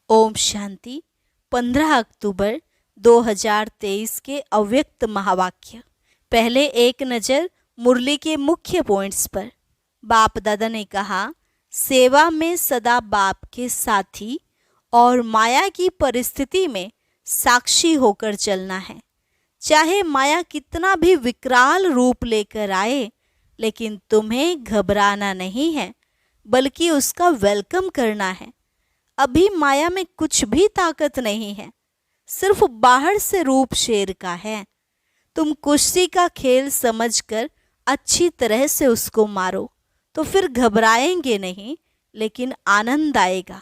ओम शांति। 15 अक्टूबर 2023 के अव्यक्त महावाक्य। पहले एक नज़र मुरली के मुख्य पॉइंट्स पर। बाप दादा ने कहा, सेवा में सदा बाप के साथी और माया की परिस्थिति में साक्षी होकर चलना है। चाहे माया कितना भी विकराल रूप लेकर आए, लेकिन तुम्हें घबराना नहीं है, बल्कि उसका वेलकम करना है। अभी माया में कुछ भी ताकत नहीं है, सिर्फ बाहर से रूप शेर का है। तुम कुश्ती का खेल समझकर अच्छी तरह से उसको मारो तो फिर घबराएंगे नहीं, लेकिन आनंद आएगा।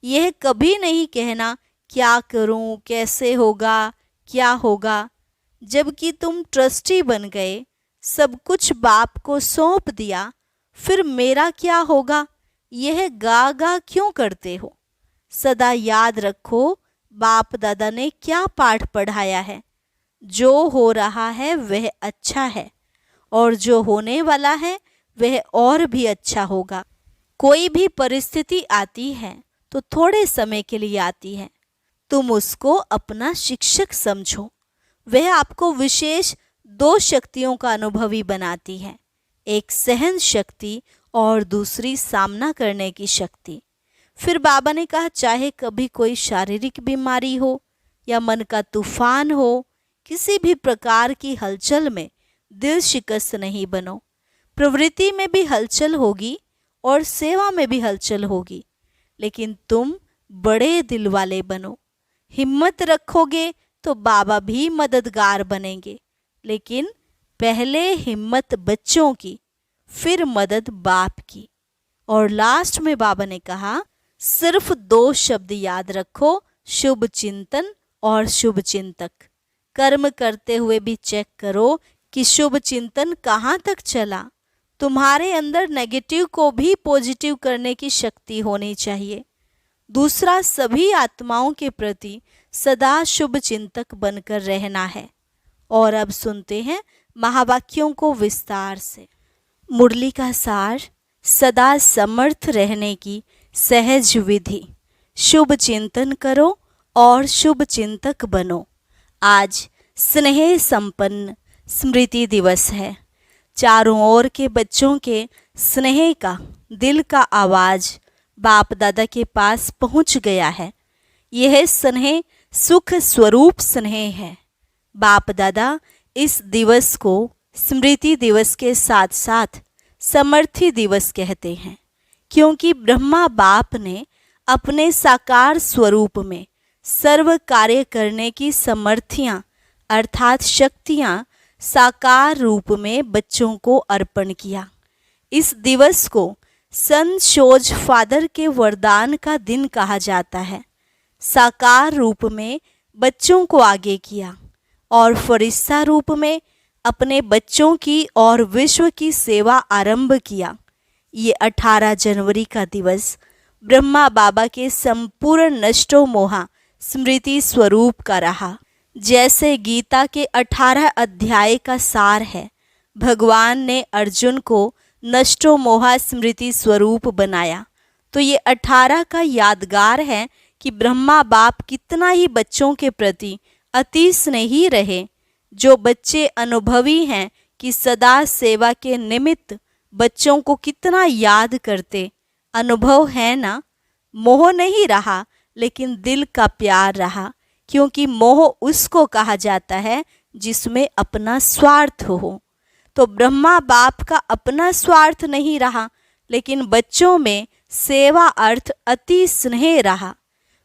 यह कभी नहीं कहना क्या करूं, कैसे होगा, क्या होगा। जबकि तुम ट्रस्टी बन गए, सब कुछ बाप को सौंप दिया, फिर मेरा क्या होगा यह गा गा क्यों करते हो। सदा याद रखो, बाप दादा ने क्या पाठ पढ़ाया है। जो हो रहा है वह अच्छा है, और जो होने वाला है वह और भी अच्छा होगा। कोई भी परिस्थिति आती है तो थोड़े समय के लिए आती है। तुम उसको अपना शिक्षक समझो। वह आपको विशेष 2 शक्तियों का अनुभवी बनाती है, एक सहन शक्ति और दूसरी सामना करने की शक्ति। फिर बाबा ने कहा, चाहे कभी कोई शारीरिक बीमारी हो या मन का तूफान हो, किसी भी प्रकार की हलचल में दिल शिकस्त नहीं बनो। प्रवृत्ति में भी हलचल होगी और सेवा में भी हलचल होगी, लेकिन तुम बड़े दिल वाले बनो। हिम्मत रखोगे तो बाबा भी मददगार बनेंगे, लेकिन पहले हिम्मत बच्चों की, फिर मदद बाप की। और लास्ट में बाबा ने कहा, सिर्फ 2 शब्द याद रखो, शुभ चिंतन और शुभ चिंतक। कर्म करते हुए भी चेक करो कि शुभ चिंतन कहाँ तक चला। तुम्हारे अंदर नेगेटिव को भी पॉजिटिव करने की शक्ति होनी चाहिए। दूसरा, सभी आत्माओं के प्रति सदा शुभ चिंतक बनकर रहना है। और अब सुनते हैं महावाक्यों को विस्तार से। मुरली का सार, सदा समर्थ रहने की सहज विधि। शुभ चिंतन करो और शुभ चिंतक बनो। आज स्नेह संपन्न स्मृति दिवस है। चारों ओर के बच्चों के स्नेह का, दिल का आवाज बाप दादा के पास पहुंच गया है। यह स्नेह सुख स्वरूप स्नेह है। बाप दादा इस दिवस को स्मृति दिवस के साथ साथ समर्थी दिवस कहते हैं, क्योंकि ब्रह्मा बाप ने अपने साकार स्वरूप में सर्व कार्य करने की समर्थियां अर्थात शक्तियां साकार रूप में बच्चों को अर्पण किया। इस दिवस को संत शोज फादर के वरदान का दिन कहा जाता है। साकार रूप में बच्चों को आगे किया और फरिश्ता रूप में अपने बच्चों की और विश्व की सेवा आरंभ किया। ये 18 जनवरी का दिवस ब्रह्मा बाबा के संपूर्ण नष्टो मोहा स्मृति स्वरूप का रहा। जैसे गीता के 18 अध्याय का सार है, भगवान ने अर्जुन को नष्टो मोहा स्मृति स्वरूप बनाया, तो ये 18 का यादगार है कि ब्रह्मा बाप कितना ही बच्चों के प्रति अति स्नेही रहे। जो बच्चे अनुभवी हैं कि सदा सेवा के निमित्त बच्चों को कितना याद करते, अनुभव है ना। मोह नहीं रहा, लेकिन दिल का प्यार रहा, क्योंकि मोह उसको कहा जाता है जिसमें अपना स्वार्थ हो। तो ब्रह्मा बाप का अपना स्वार्थ नहीं रहा, लेकिन बच्चों में सेवा अर्थ अति स्नेह रहा।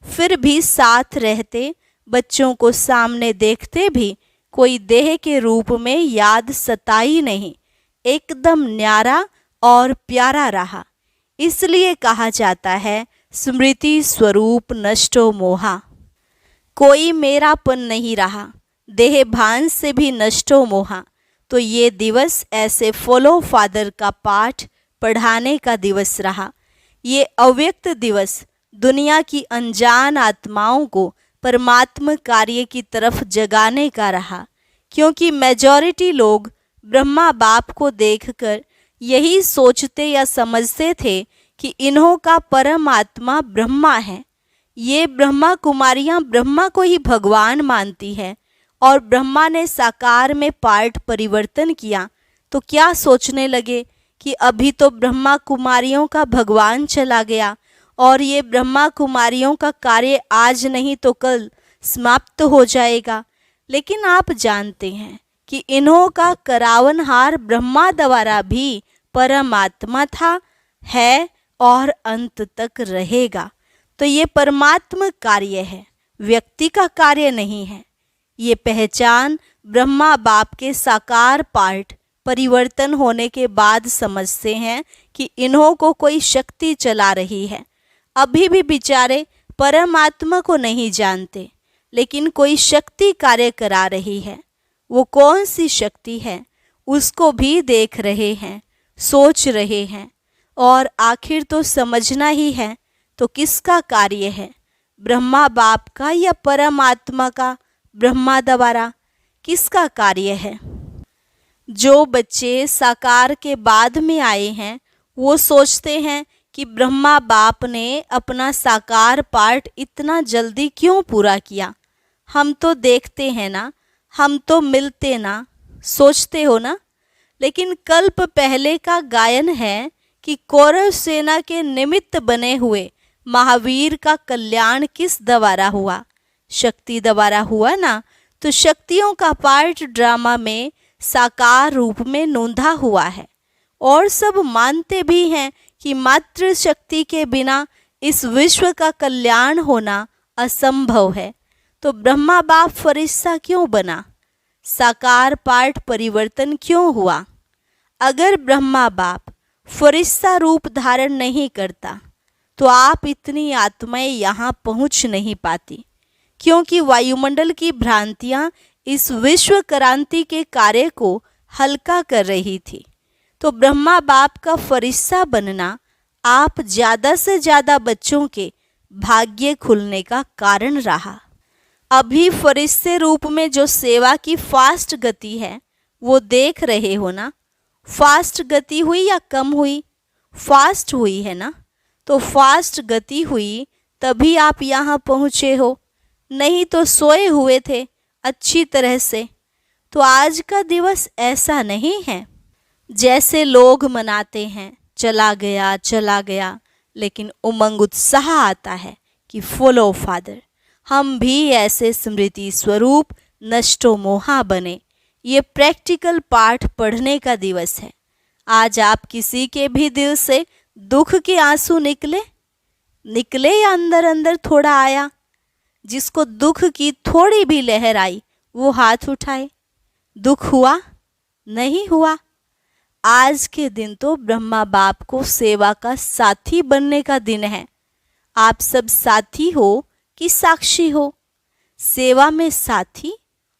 फिर भी साथ रहते, बच्चों को सामने देखते भी कोई देह के रूप में याद सताई नहीं, एकदम न्यारा और प्यारा रहा। इसलिए कहा जाता है स्मृति स्वरूप नष्टो मोहा। कोई मेरापन नहीं रहा, देह भान से भी नष्टो मोहा। तो ये दिवस ऐसे फॉलो फादर का पाठ पढ़ाने का दिवस रहा। ये अव्यक्त दिवस दुनिया की अनजान आत्माओं को परमात्मा कार्य की तरफ जगाने का रहा, क्योंकि मेजॉरिटी लोग ब्रह्मा बाप को देखकर यही सोचते या समझते थे कि इन्हों का परमात्मा ब्रह्मा है, ये ब्रह्मा कुमारियाँ ब्रह्मा को ही भगवान मानती है और ब्रह्मा ने साकार में पार्ट परिवर्तन किया तो क्या सोचने लगे कि अभी तो ब्रह्मा कुमारियों का भगवान चला गया और ये ब्रह्मा कुमारियों का कार्य आज नहीं तो कल समाप्त हो जाएगा। लेकिन आप जानते हैं कि इन्हों का करावनहार ब्रह्मा द्वारा भी परमात्मा था, है और अंत तक रहेगा। तो ये परमात्मा कार्य है, व्यक्ति का कार्य नहीं है। ये पहचान ब्रह्मा बाप के साकार पार्ट परिवर्तन होने के बाद समझते हैं कि इन्हों को कोई शक्ति चला रही है। अभी भी बेचारे परमात्मा को नहीं जानते, लेकिन कोई शक्ति कार्य करा रही है। वो कौन सी शक्ति है उसको भी देख रहे हैं, सोच रहे हैं और आखिर तो समझना ही है। तो किसका कार्य है, ब्रह्मा बाप का या परमात्मा का ब्रह्मा द्वारा? किसका कार्य है? जो बच्चे साकार के बाद में आए हैं वो सोचते हैं कि ब्रह्मा बाप ने अपना साकार पार्ट इतना जल्दी क्यों पूरा किया, हम तो देखते हैं ना, हम तो मिलते ना, सोचते हो ना। लेकिन कल्प पहले का गायन है कि कौरव सेना के निमित्त बने हुए महावीर का कल्याण किस द्वारा हुआ? शक्ति द्वारा हुआ ना। तो शक्तियों का पार्ट ड्रामा में साकार रूप में नोंधा हुआ है और सब मानते भी हैं कि मात्र शक्ति के बिना इस विश्व का कल्याण होना असंभव है। तो ब्रह्मा बाप फरिश्ता क्यों बना? साकार पार्ट परिवर्तन क्यों हुआ? अगर ब्रह्मा बाप फरिश्ता रूप धारण नहीं करता तो आप इतनी आत्माएं यहाँ पहुँच नहीं पाती, क्योंकि वायुमंडल की भ्रांतियाँ इस विश्व क्रांति के कार्य को हल्का कर रही थी। तो ब्रह्मा बाप का फरिश्ता बनना आप ज़्यादा से ज़्यादा बच्चों के भाग्य खुलने का कारण रहा। अभी फरिश्ते रूप में जो सेवा की फास्ट गति है वो देख रहे हो ना। फास्ट गति हुई या कम हुई? फास्ट हुई है ना। तो फास्ट गति हुई तभी आप यहाँ पहुँचे हो, नहीं तो सोए हुए थे अच्छी तरह से। तो आज का दिवस ऐसा नहीं है जैसे लोग मनाते हैं चला गया चला गया, लेकिन उमंग उत्साह आता है कि फॉलो फादर। हम भी ऐसे स्मृति स्वरूप नष्टो मोहा बने। ये प्रैक्टिकल पाठ पढ़ने का दिवस है। आज आप किसी के भी दिल से दुख के आंसू निकले या अंदर अंदर थोड़ा आया? जिसको दुख की थोड़ी भी लहर आई वो हाथ उठाए। दुख हुआ? नहीं हुआ। आज के दिन तो ब्रह्मा बाप को सेवा का साथी बनने का दिन है। आप सब साथी हो कि साक्षी हो? सेवा में साथी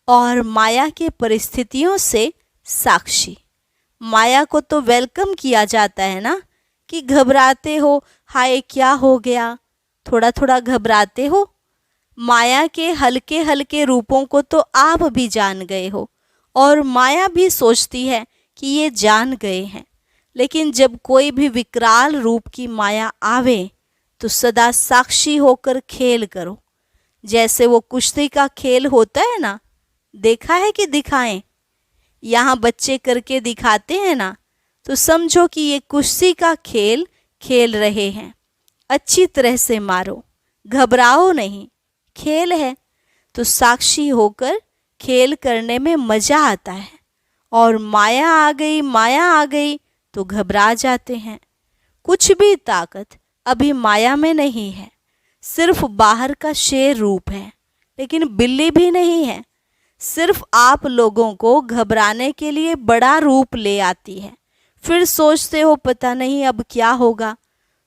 और माया के परिस्थितियों से साक्षी। माया को तो वेलकम किया जाता है ना, कि घबराते हो, हाय क्या हो गया, थोड़ा थोड़ा घबराते हो। माया के हल्के हल्के रूपों को तो आप भी जान गए हो और माया भी सोचती है कि ये जान गए हैं। लेकिन जब कोई भी विकराल रूप की माया आवे तो सदा साक्षी होकर खेल करो। जैसे वो कुश्ती का खेल होता है ना, देखा है कि दिखाएं? यहाँ बच्चे करके दिखाते हैं ना, तो समझो कि ये कुश्ती का खेल खेल रहे हैं। अच्छी तरह से मारो, घबराओ नहीं, खेल है। तो साक्षी होकर खेल करने में मज़ा आता है। और माया आ गई तो घबरा जाते हैं। कुछ भी ताकत अभी माया में नहीं है, सिर्फ बाहर का शेर रूप है, लेकिन बिल्ली भी नहीं है। सिर्फ आप लोगों को घबराने के लिए बड़ा रूप ले आती है। फिर सोचते हो पता नहीं अब क्या होगा।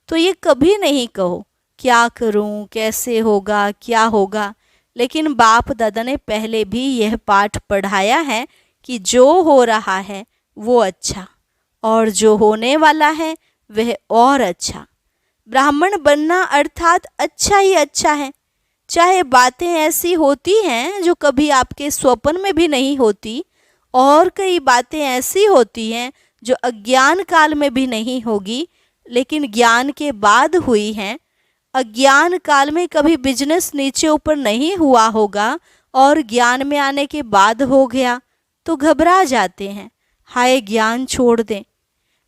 तो ये कभी नहीं कहो क्या करूं, कैसे होगा, क्या होगा। लेकिन बाप दादा ने पहले भी यह पाठ पढ़ाया है कि जो हो रहा है वो अच्छा और जो होने वाला है वह और अच्छा। ब्राह्मण बनना अर्थात अच्छा ही अच्छा है। चाहे बातें ऐसी होती हैं जो कभी आपके स्वप्न में भी नहीं होती, और कई बातें ऐसी होती हैं जो अज्ञान काल में भी नहीं होगी, लेकिन ज्ञान के बाद हुई हैं। अज्ञान काल में कभी बिजनेस नीचे ऊपर नहीं हुआ होगा और ज्ञान में आने के बाद हो गया तो घबरा जाते हैं, हाय ज्ञान छोड़ दें।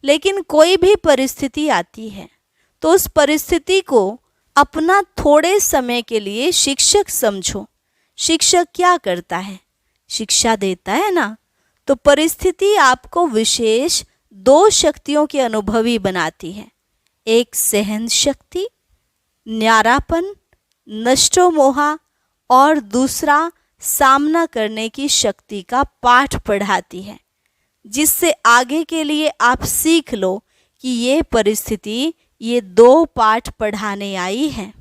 लेकिन कोई भी परिस्थिति आती है तो उस परिस्थिति को अपना थोड़े समय के लिए शिक्षक समझो। शिक्षक क्या करता है? शिक्षा देता है ना। तो परिस्थिति आपको विशेष दो शक्तियों के अनुभवी बनाती है, एक सहन शक्ति, न्यारापन, नष्टो मोहा, और दूसरा सामना करने की शक्ति का पाठ पढ़ाती है, जिससे आगे के लिए आप सीख लो कि ये परिस्थिति ये दो पाठ पढ़ाने आई है।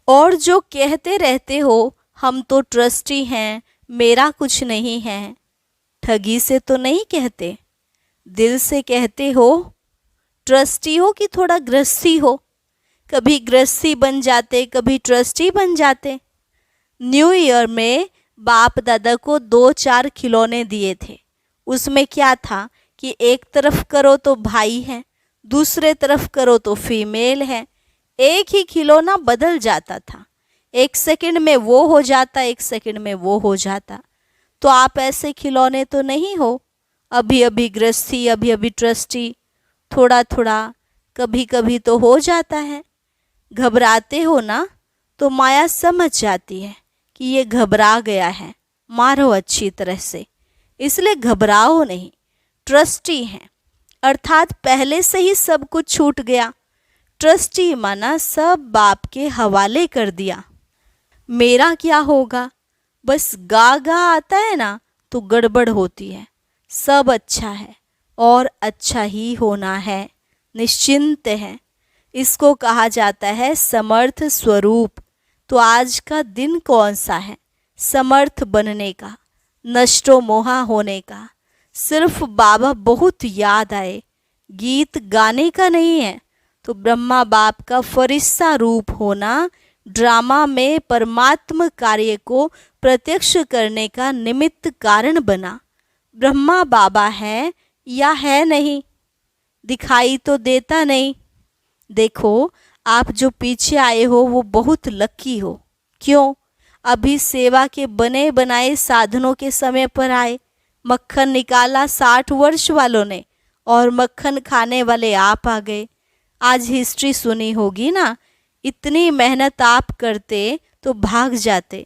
और जो कहते रहते हो हम तो ट्रस्टी हैं, मेरा कुछ नहीं है, ठगी से तो नहीं कहते, दिल से कहते हो। ट्रस्टी हो कि थोड़ा गृहस्थी हो? कभी गृहस्थी बन जाते, कभी ट्रस्टी बन जाते। न्यू ईयर में बाप दादा को 2-4 खिलौने दिए थे। उसमें क्या था कि एक तरफ करो तो भाई है, दूसरे तरफ करो तो फीमेल है। एक ही खिलौना बदल जाता था, एक सेकंड में वो हो जाता, एक सेकंड में वो हो जाता। तो आप ऐसे खिलौने तो नहीं हो, अभी अभी गृहस्थी, अभी अभी ट्रस्टी, थोड़ा थोड़ा कभी कभी तो हो जाता है। घबराते हो ना तो माया समझ जाती है कि ये घबरा गया है, मारो अच्छी तरह से, इसलिए घबराओ नहीं, ट्रस्टी हैं, अर्थात पहले से ही सब कुछ छूट गया। ट्रस्टी माना सब बाप के हवाले कर दिया। मेरा क्या होगा? बस गा गा आता है ना तो गड़बड़ होती है। सब अच्छा है और अच्छा ही होना है, निश्चिंत है। इसको कहा जाता है समर्थ स्वरूप। तो आज का दिन कौन सा है? समर्थ बनने का, नष्टो मोहा होने का। सिर्फ बाबा बहुत याद आए, गीत गाने का नहीं है। तो ब्रह्मा बाप का फरिश्ता रूप होना ड्रामा में परमात्म कार्य को प्रत्यक्ष करने का निमित्त कारण बना। ब्रह्मा बाबा है या है नहीं, दिखाई तो देता नहीं। देखो, आप जो पीछे आए हो वो बहुत लकी हो। क्यों? अभी सेवा के बने बनाए साधनों के समय पर आए। मक्खन निकाला 60 वर्ष वालों ने और मक्खन खाने वाले आप आ गए। आज हिस्ट्री सुनी होगी ना, इतनी मेहनत आप करते तो भाग जाते।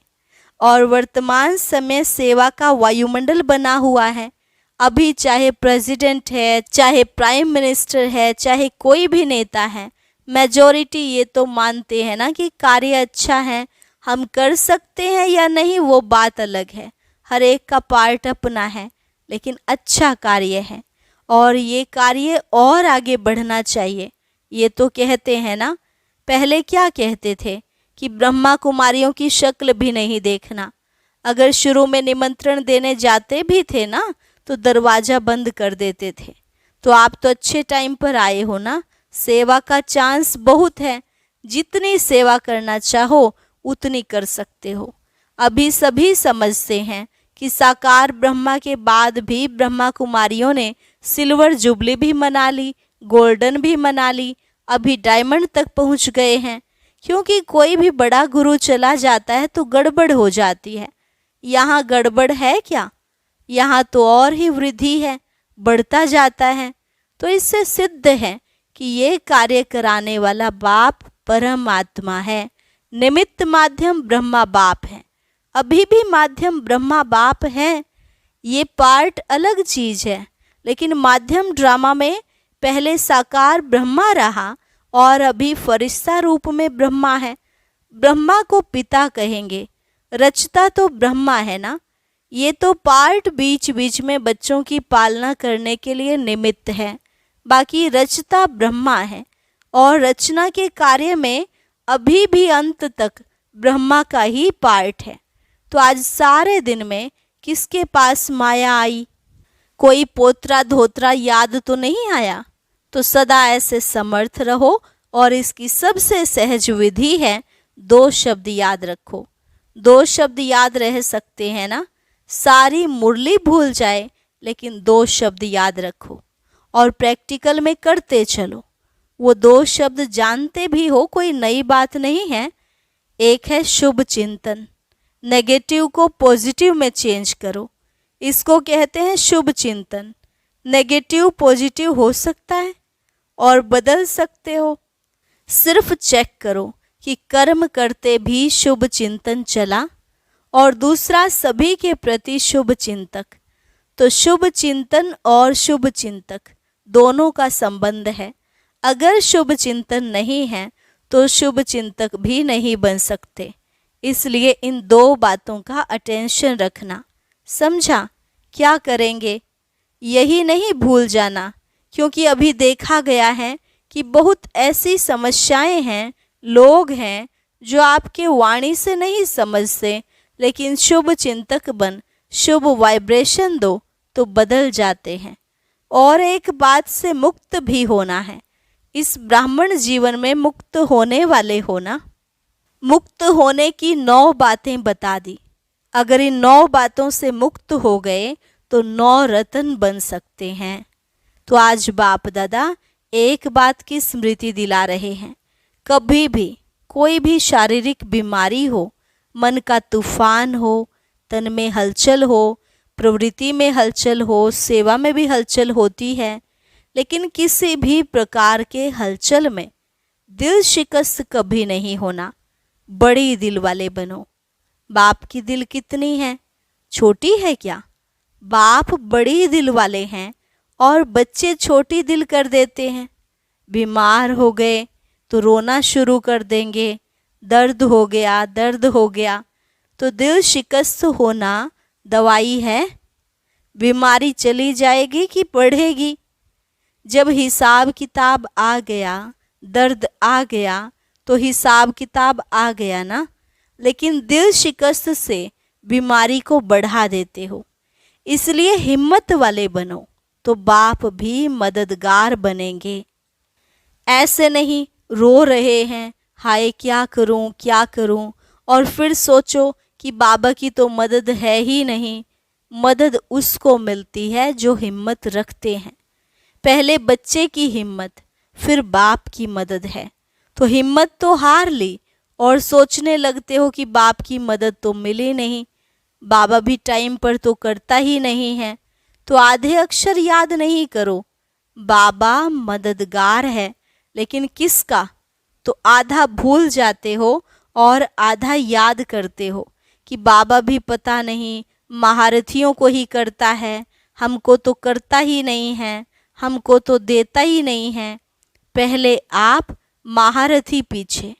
और वर्तमान समय सेवा का वायुमंडल बना हुआ है। अभी चाहे प्रेसिडेंट है, चाहे प्राइम मिनिस्टर है, चाहे कोई भी नेता है, मेजॉरिटी ये तो मानते हैं ना कि कार्य अच्छा है। हम कर सकते हैं या नहीं वो बात अलग है, हर एक का पार्ट अपना है, लेकिन अच्छा कार्य है और ये कार्य और आगे बढ़ना चाहिए। ये तो कहते हैं ना। पहले क्या कहते थे कि ब्रह्मा कुमारियों की शक्ल भी नहीं देखना। अगर शुरू में निमंत्रण देने जाते भी थे ना तो दरवाज़ा बंद कर देते थे। तो आप तो अच्छे टाइम पर आए हो ना। सेवा का चांस बहुत है, जितनी सेवा करना चाहो उतनी कर सकते हो। अभी सभी समझते हैं कि साकार ब्रह्मा के बाद भी ब्रह्मा कुमारियों ने सिल्वर जुबली भी मना ली, गोल्डन भी मना ली, अभी डायमंड तक पहुंच गए हैं। क्योंकि कोई भी बड़ा गुरु चला जाता है तो गड़बड़ हो जाती है। यहाँ गड़बड़ है क्या? यहाँ तो और ही वृद्धि है, बढ़ता जाता है। तो इससे सिद्ध है कि ये कार्य कराने वाला बाप परमात्मा है। निमित्त माध्यम ब्रह्मा बाप है, अभी भी माध्यम ब्रह्मा बाप है। ये पार्ट अलग चीज है, लेकिन माध्यम ड्रामा में पहले साकार ब्रह्मा रहा और अभी फरिश्ता रूप में ब्रह्मा है। ब्रह्मा को पिता कहेंगे, रचता तो ब्रह्मा है ना। ये तो पार्ट बीच बीच में बच्चों की पालना करने के लिए निमित्त है, बाकी रचता ब्रह्मा है। और रचना के कार्य में अभी भी अंत तक ब्रह्मा का ही पार्ट है। तो आज सारे दिन में किसके पास माया आई? कोई पोत्रा धोत्रा याद तो नहीं आया? तो सदा ऐसे समर्थ रहो। और इसकी सबसे सहज विधि है 2 शब्द याद रखो। 2 शब्द याद रह सकते हैं ना। सारी मुरली भूल जाए लेकिन 2 शब्द याद रखो और प्रैक्टिकल में करते चलो। वो दो शब्द जानते भी हो, कोई नई बात नहीं है। एक है शुभ चिंतन, नेगेटिव को पॉजिटिव में चेंज करो, इसको कहते हैं शुभ चिंतन। नेगेटिव पॉजिटिव हो सकता है और बदल सकते हो। सिर्फ चेक करो कि कर्म करते भी शुभ चिंतन चला, और दूसरा सभी के प्रति शुभ चिंतक। तो शुभ चिंतन और शुभ चिंतक दोनों का संबंध है। अगर शुभ चिंतन नहीं है तो शुभ चिंतक भी नहीं बन सकते। इसलिए इन दो बातों का अटेंशन रखना। समझा? क्या करेंगे? यही नहीं भूल जाना, क्योंकि अभी देखा गया है कि बहुत ऐसी समस्याएं हैं, लोग हैं जो आपके वाणी से नहीं समझते, लेकिन शुभ चिंतक बन शुभ वाइब्रेशन दो तो बदल जाते हैं। और एक बात से मुक्त भी होना है। इस ब्राह्मण जीवन में मुक्त होने वाले होना। मुक्त होने की 9 बातें बता दी। अगर इन 9 बातों से मुक्त हो गए तो 9 रत्न बन सकते हैं। तो आज बाप दादा एक बात की स्मृति दिला रहे हैं, कभी भी कोई भी शारीरिक बीमारी हो, मन का तूफान हो, तन में हलचल हो, प्रवृत्ति में हलचल हो, सेवा में भी हलचल होती है, लेकिन किसी भी प्रकार के हलचल में दिल शिकस्त कभी नहीं होना। बड़ी दिल वाले बनो। बाप की दिल कितनी है? छोटी है क्या? बाप बड़ी दिल वाले हैं और बच्चे छोटी दिल कर देते हैं। बीमार हो गए तो रोना शुरू कर देंगे, दर्द हो गया तो दिल शिकस्त होना दवाई है? बीमारी चली जाएगी कि बढ़ेगी? जब हिसाब किताब आ गया, दर्द आ गया तो हिसाब किताब आ गया ना। लेकिन दिल शिकस्त से बीमारी को बढ़ा देते हो। इसलिए हिम्मत वाले बनो तो बाप भी मददगार बनेंगे। ऐसे नहीं रो रहे हैं, हाय क्या करूं, और फिर सोचो कि बाबा की तो मदद है ही नहीं। मदद उसको मिलती है जो हिम्मत रखते हैं। पहले बच्चे की हिम्मत, फिर बाप की मदद है। तो हिम्मत तो हार ली और सोचने लगते हो कि बाप की मदद तो मिली नहीं, बाबा भी टाइम पर तो करता ही नहीं है। तो आधे अक्षर याद नहीं करो। बाबा मददगार है, लेकिन किसका? तो आधा भूल जाते हो और आधा याद करते हो कि बाबा भी पता नहीं महारथियों को ही करता है, हमको तो करता ही नहीं है, हमको तो देता ही नहीं है। पहले आप महारथी पीछे,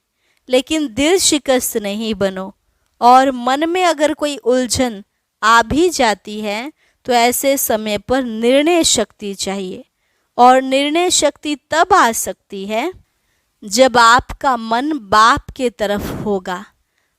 लेकिन दिल शिकस्त नहीं बनो। और मन में अगर कोई उलझन आ भी जाती है तो ऐसे समय पर निर्णय शक्ति चाहिए। और निर्णय शक्ति तब आ सकती है जब आपका मन बाप के तरफ होगा।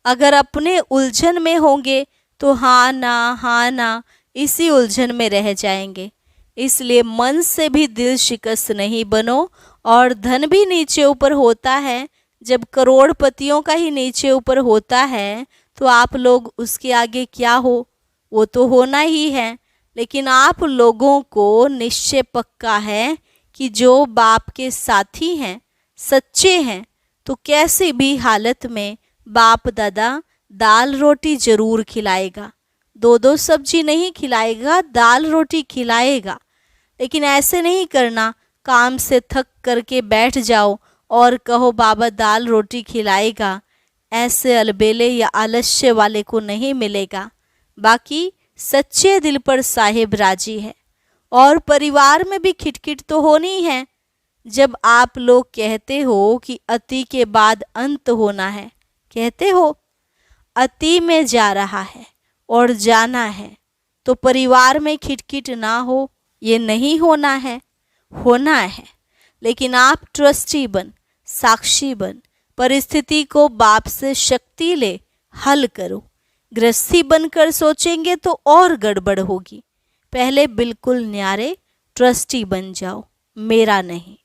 अगर अपने उलझन में होंगे तो हाँ ना इसी उलझन में रह जाएंगे। इसलिए मन से भी दिल शिकस्त नहीं बनो। और धन भी नीचे ऊपर होता है, जब करोड़पतियों का ही नीचे ऊपर होता है तो आप लोग उसके आगे क्या हो? वो तो होना ही है। लेकिन आप लोगों को निश्चय पक्का है कि जो बाप के साथी हैं, सच्चे हैं, तो कैसी भी हालत में बाप दादा दाल रोटी जरूर खिलाएगा। 2 सब्जी नहीं खिलाएगा, दाल रोटी खिलाएगा। लेकिन ऐसे नहीं करना काम से थक करके बैठ जाओ और कहो बाबा दाल रोटी खिलाएगा। ऐसे अलबेले या आलस्य वाले को नहीं मिलेगा। बाकी सच्चे दिल पर साहिब राजी है। और परिवार में भी खिटखिट तो होनी है। जब आप लोग कहते हो कि अति के बाद अंत होना है, कहते हो अति में जा रहा है और जाना है, तो परिवार में खिटखिट ना हो ये नहीं होना है, होना है। लेकिन आप ट्रस्टी बन, साक्षी बन, परिस्थिति को बाप से शक्ति ले हल करो। गृहस्थी बनकर सोचेंगे तो और गड़बड़ होगी। पहले बिल्कुल न्यारे ट्रस्टी बन जाओ, मेरा नहीं।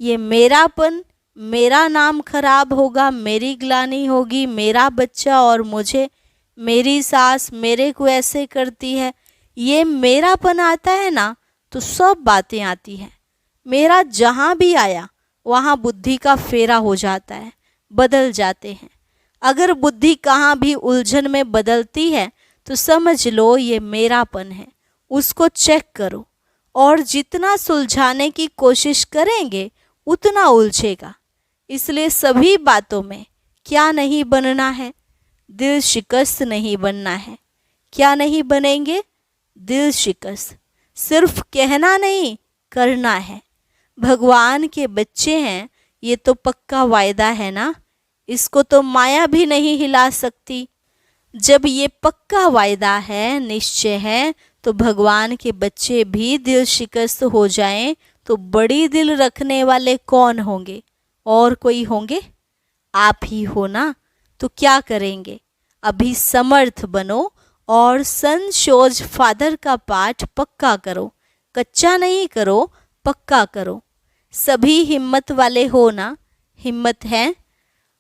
ये मेरापन, मेरा नाम खराब होगा, मेरी ग्लानि होगी, मेरा बच्चा और मुझे, मेरी सास मेरे को ऐसे करती है, ये मेरापन आता है ना तो सब बातें आती हैं। मेरा जहाँ भी आया वहाँ बुद्धि का फेरा हो जाता है, बदल जाते हैं। अगर बुद्धि कहाँ भी उलझन में बदलती है तो समझ लो ये मेरापन है, उसको चेक करो। और जितना सुलझाने की कोशिश करेंगे उतना उलझेगा। इसलिए सभी बातों में क्या नहीं बनना है, दिल शिकस्त नहीं बनना है। क्या नहीं बनेंगे? दिल शिकस्त। सिर्फ कहना नहीं, करना है। भगवान के बच्चे हैं, ये तो पक्का वायदा है ना, इसको तो माया भी नहीं हिला सकती। जब ये पक्का वायदा है, निश्चय है, तो भगवान के बच्चे भी दिल शिकस्त हो जाएं तो बड़ी दिल रखने वाले कौन होंगे? और कोई होंगे? आप ही हो ना। तो क्या करेंगे? अभी समर्थ बनो और सन शोज फादर का पाठ पक्का करो। कच्चा नहीं करो, पक्का करो। सभी हिम्मत वाले हो ना? हिम्मत है?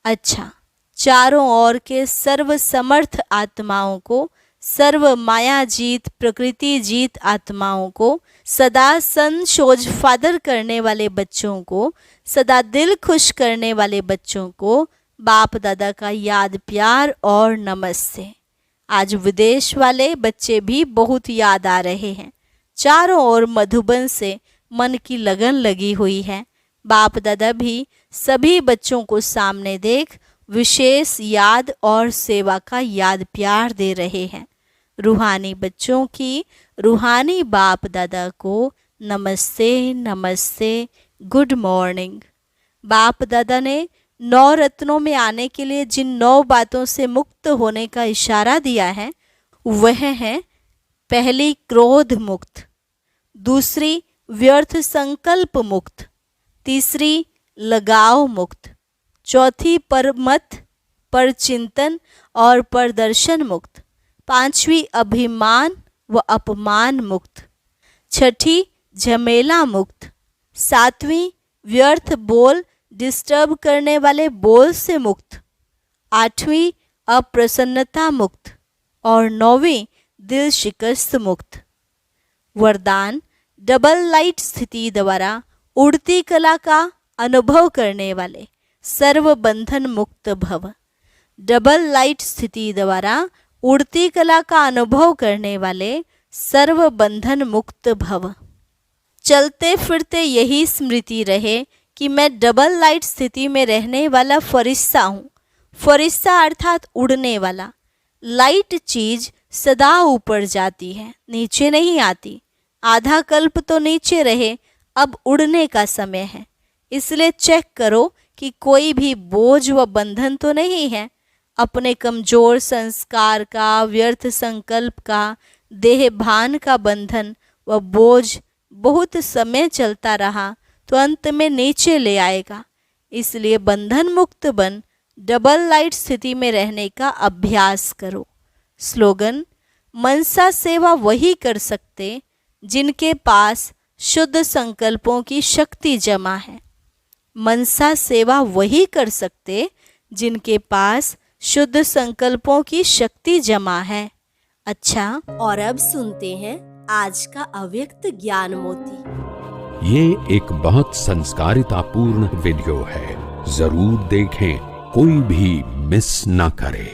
अच्छा, चारों ओर के सर्व समर्थ आत्माओं को, सर्व माया जीत प्रकृति जीत आत्माओं को, सदा सन शोज फादर करने वाले बच्चों को, सदा दिल खुश करने वाले बच्चों को बाप दादा का याद प्यार और नमस्ते। आज विदेश वाले बच्चे भी बहुत याद आ रहे हैं। चारों ओर मधुबन से मन की लगन लगी हुई है। बाप दादा भी सभी बच्चों को सामने देख विशेष याद और सेवा का याद प्यार दे रहे हैं। रूहानी बच्चों की रूहानी बाप दादा को नमस्ते नमस्ते, गुड मॉर्निंग। बाप दादा ने 9 रत्नों में आने के लिए जिन 9 बातों से मुक्त होने का इशारा दिया है वह है, पहली क्रोध मुक्त, दूसरी व्यर्थ संकल्प मुक्त, तीसरी लगाव मुक्त, चौथी परमत पर चिंतन और प्रदर्शन मुक्त, पांचवी अभिमान व अपमान मुक्त, छठी झमेला मुक्त, सातवीं व्यर्थ बोल डिस्टर्ब करने वाले बोल से मुक्त, आठवीं अप्रसन्नता मुक्त और 9वीं दिल शिकस्त मुक्त। वरदान, डबल लाइट स्थिति द्वारा उड़ती कला का अनुभव करने वाले सर्व बंधन मुक्त भव। डबल लाइट स्थिति द्वारा उड़ती कला का अनुभव करने वाले सर्व बंधन मुक्त भव। चलते फिरते यही स्मृति रहे कि मैं डबल लाइट स्थिति में रहने वाला फरिश्ता हूँ। फरिश्ता अर्थात उड़ने वाला। लाइट चीज सदा ऊपर जाती है, नीचे नहीं आती। आधा कल्प तो नीचे रहे, अब उड़ने का समय है। इसलिए चेक करो कि कोई भी बोझ व बंधन तो नहीं है। अपने कमजोर संस्कार का, व्यर्थ संकल्प का, देह भान का बंधन व बोझ बहुत समय चलता रहा तो अंत में नीचे ले आएगा। इसलिए बंधन मुक्त बन डबल लाइट स्थिति में रहने का अभ्यास करो। स्लोगन, मनसा सेवा वही कर सकते जिनके पास शुद्ध संकल्पों की शक्ति जमा है। मनसा सेवा वही कर सकते जिनके पास शुद्ध संकल्पों की शक्ति जमा है। अच्छा, और अब सुनते हैं आज का अव्यक्त ज्ञान मोती। ये एक बहुत संस्कारितापूर्ण वीडियो है, जरूर देखें, कोई भी मिस ना करे।